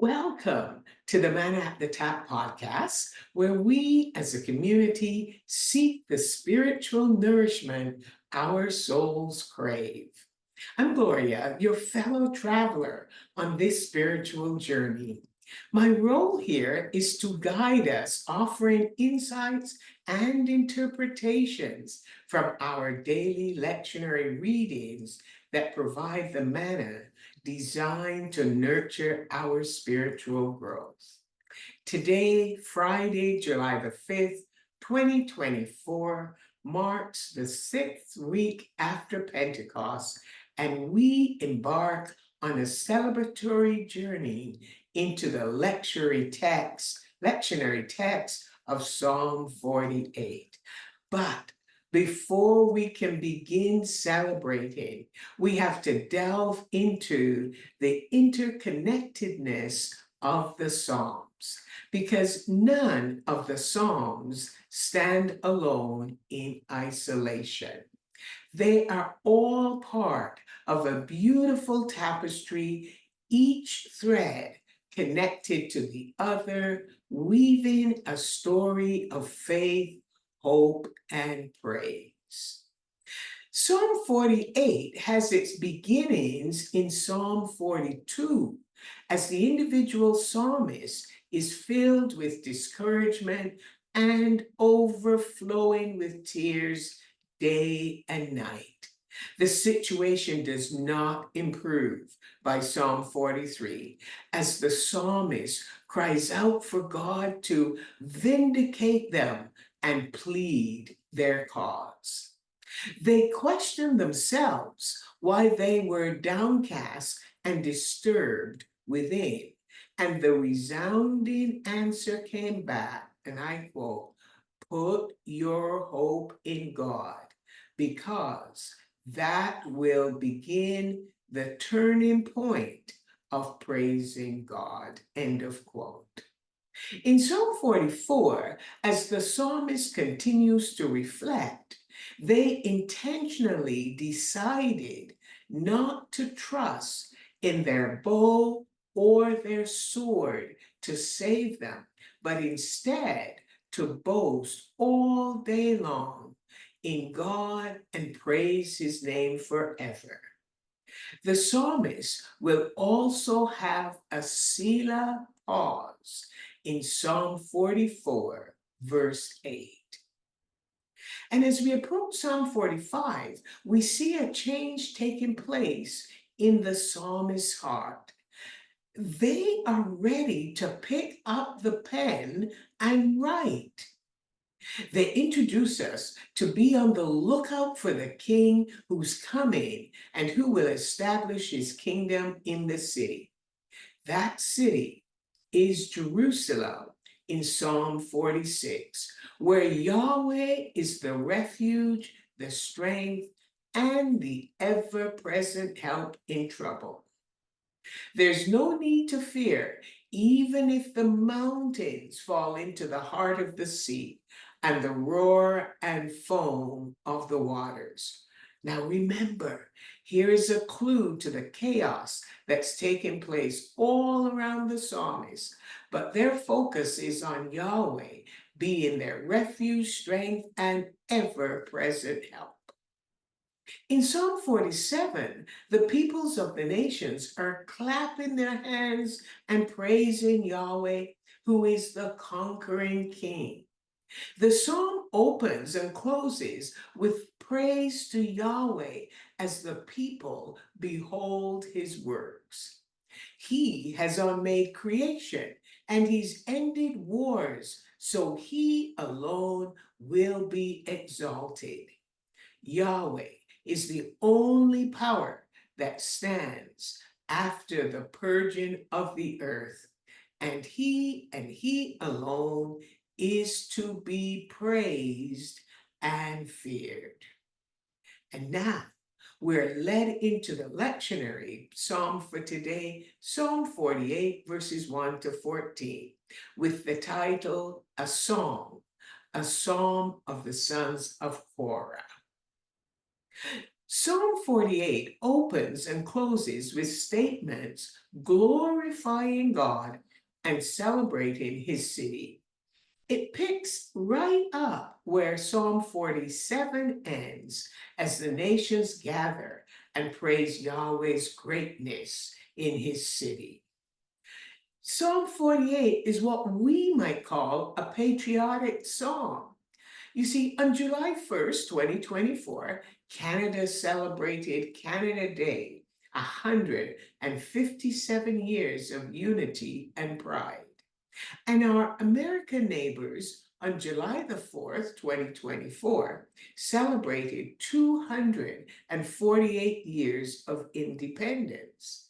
Welcome to the Manna at the Tap podcast, where we as a community seek the spiritual nourishment our souls crave. I'm Gloria, your fellow traveler on this spiritual journey. My role here is to guide us, offering insights and interpretations from our daily lectionary readings that provide the manna designed to nurture our spiritual growth. Today, Friday, July the 5th, 2024, marks the sixth week after Pentecost, and we embark on a celebratory journey into the lectionary text of Psalm 48. But before we can begin celebrating, we have to delve into the interconnectedness of the Psalms, because none of the Psalms stand alone in isolation. They are all part of a beautiful tapestry, each thread connected to the other, weaving a story of faith, hope, and praise. Psalm 48 has its beginnings in Psalm 42, as the individual psalmist is filled with discouragement and overflowing with tears day and night. The situation does not improve by Psalm 43, as the psalmist cries out for God to vindicate them and plead their cause. They questioned themselves why they were downcast and disturbed within. And the resounding answer came back, and I quote, "Put your hope in God, because that will begin the turning point of praising God." End of quote. In Psalm 44, as the psalmist continues to reflect, they intentionally decided not to trust in their bow or their sword to save them, but instead to boast all day long in God and praise his name forever. The psalmist will also have a Selah pause in Psalm 44, verse 8. And as we approach Psalm 45, we see a change taking place in the psalmist's heart. They are ready to pick up the pen and write. They introduce us to be on the lookout for the king who's coming and who will establish his kingdom in the city. That city is Jerusalem in Psalm 46, where Yahweh is the refuge, the strength, and the ever-present help in trouble. There's no need to fear, even if the mountains fall into the heart of the sea and the roar and foam of the waters. Now remember, here is a clue to the chaos that's taking place all around the psalmist, but their focus is on Yahweh being their refuge, strength, and ever-present help. In Psalm 47, the peoples of the nations are clapping their hands and praising Yahweh, who is the conquering king. The psalm opens and closes with praise to Yahweh as the people behold his works. He has unmade creation and he's ended wars, so he alone will be exalted. Yahweh is the only power that stands after the purging of the earth, and he alone is to be praised and feared. And now we're led into the lectionary psalm for today, Psalm 48, verses 1 to 14, with the title, A Psalm of the Sons of Korah. Psalm 48 opens and closes with statements glorifying God and celebrating his city. It picks right up where Psalm 47 ends as the nations gather and praise Yahweh's greatness in his city. Psalm 48 is what we might call a patriotic psalm. You see, on July 1st, 2024, Canada celebrated Canada Day, 157 years of unity and pride. And our American neighbors on July the 4th, 2024, celebrated 248 years of independence.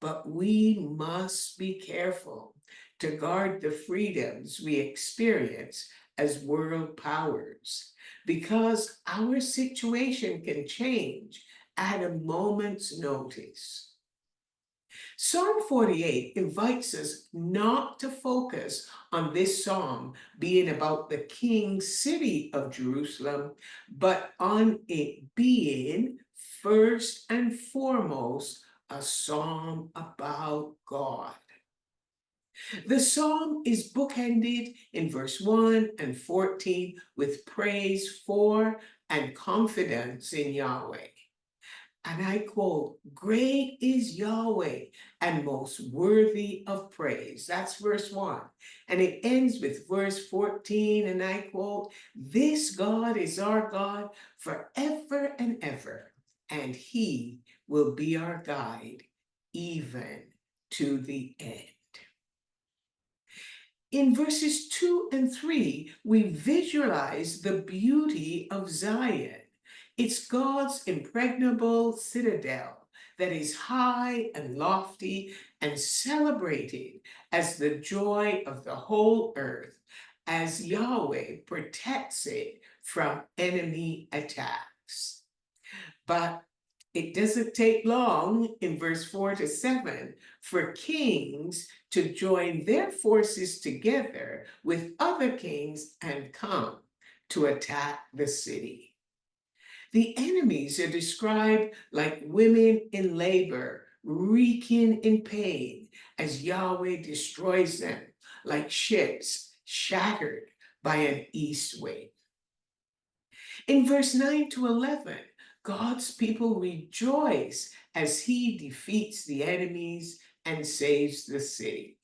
But we must be careful to guard the freedoms we experience as world powers, because our situation can change at a moment's notice. Psalm 48 invites us not to focus on this psalm being about the king's city of Jerusalem, but on it being first and foremost a psalm about God. The psalm is bookended in verse 1 and 14 with praise for and confidence in Yahweh. And I quote, "Great is Yahweh and most worthy of praise." That's verse 1. And it ends with verse 14, and I quote, "This God is our God forever and ever, and he will be our guide even to the end." In verses 2 and 3, we visualize the beauty of Zion. It's God's impregnable citadel that is high and lofty and celebrated as the joy of the whole earth, as Yahweh protects it from enemy attacks. But it doesn't take long in verse 4 to 7 for kings to join their forces together with other kings and come to attack the city. The enemies are described like women in labor, reeking in pain, as Yahweh destroys them like ships shattered by an east wind. In verse 9 to 11, God's people rejoice as he defeats the enemies and saves the city.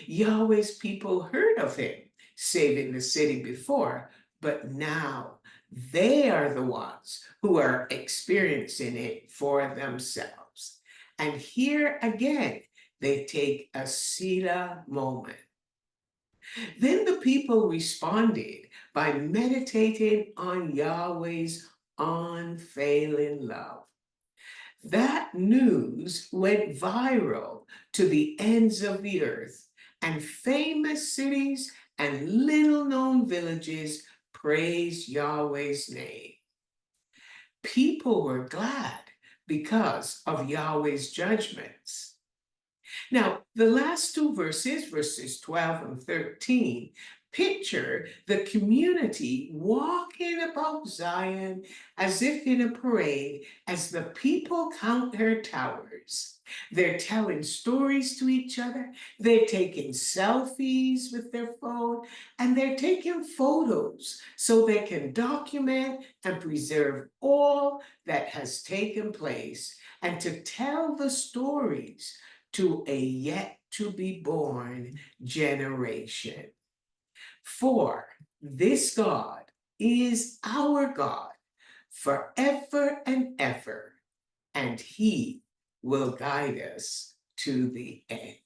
Yahweh's people heard of him saving the city before, but now they are the ones who are experiencing it for themselves. And here again, they take a Selah moment. Then the people responded by meditating on Yahweh's unfailing love. That news went viral to the ends of the earth, and famous cities and little-known villages praised Yahweh's name. People were glad because of Yahweh's judgments. Now, the last two verses, verses 12 and 13, picture the community walking about Zion as if in a parade as the people count her towers. They're telling stories to each other, they're taking selfies with their phone, and they're taking photos so they can document and preserve all that has taken place and to tell the stories to a yet to be born generation. For this God is our God forever and ever, and he will guide us to the end.